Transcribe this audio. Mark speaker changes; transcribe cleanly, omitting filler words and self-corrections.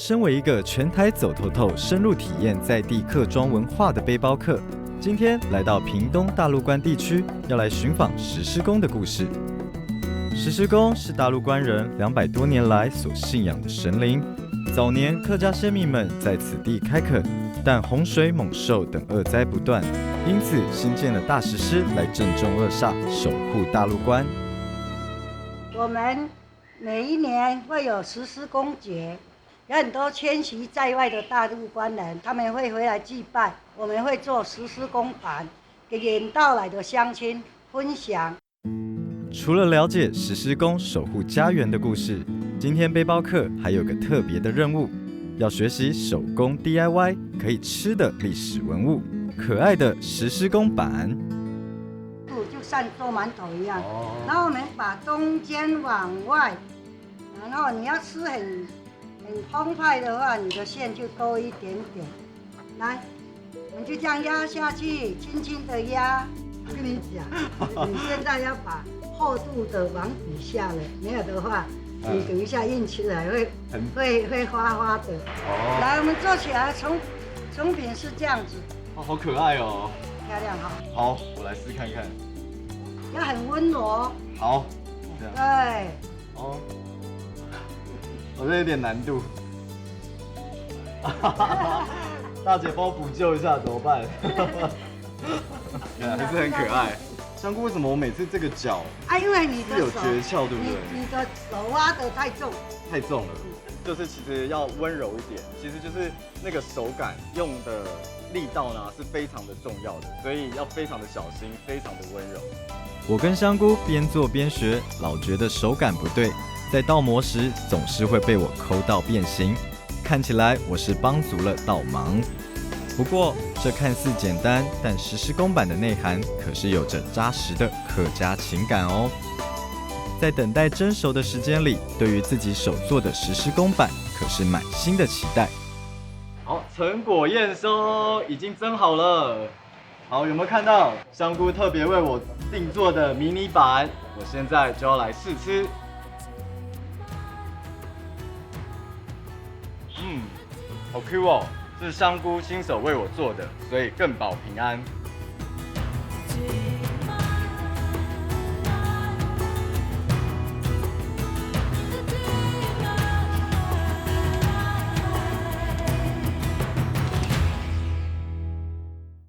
Speaker 1: 身为一个全台走透透、深入体验在地客庄文化的背包客，今天来到屏东大陆关地区，要来寻访石狮宫的故事。石狮宫是大陆关人200多年来所信仰的神灵。早年客家先民们在此地开垦，但洪水、猛兽等恶灾不断，因此新建了大石狮来镇重恶煞，守护大陆关。
Speaker 2: 我们每一年会有石狮公节，有很多迁徙在外的大陆关人，他们会回来祭拜，我们会做石狮公盘，给远道来的乡亲分享。
Speaker 1: 除了了解石狮宫守护家园的故事，今天背包客还有个特别的任务，要学习手工 DIY 可以吃的历史文物，可爱的石狮公板。
Speaker 2: 就像做馒头一样，然后我们把中间往外，然后你要吃很澎湃的话，你的馅就多一点点。来，我们就这样压下去，轻轻的压。我跟你讲，你现在要把厚度的往底下了，没有的话，你等一下印出来会花花的。来，我们做起来，成品是这样子。
Speaker 1: 好可爱哦，
Speaker 2: 漂亮哈。
Speaker 1: 好，我来试看看。
Speaker 2: 要很温柔。
Speaker 1: 好，这样。
Speaker 2: 对。
Speaker 1: 哦，我这有点难度。大姐帮我补救一下怎么办？还是很可爱。香菇为什么我每次这个角
Speaker 2: 因为你的
Speaker 1: 有诀窍，对不对？
Speaker 2: 你的手挖得太重。
Speaker 1: 太重了，就是其实要温柔一点，其实就是那个手感用的力道呢是非常的重要的，所以要非常的小心，非常的温柔。我跟香菇边做边学，老觉得手感不对，在倒模时总是会被我抠到变形，看起来我是帮足了倒忙。不过这看似简单，但石狮公板的内涵可是有着扎实的客家情感哦。在等待蒸熟的时间里，对于自己手做的石狮公板可是满心的期待。好，成果验收，已经蒸好了。好，有没有看到香菇特别为我定做的迷你版？我现在就要来试吃。好 Q 哦，是香菇亲手为我做的，所以更保平安。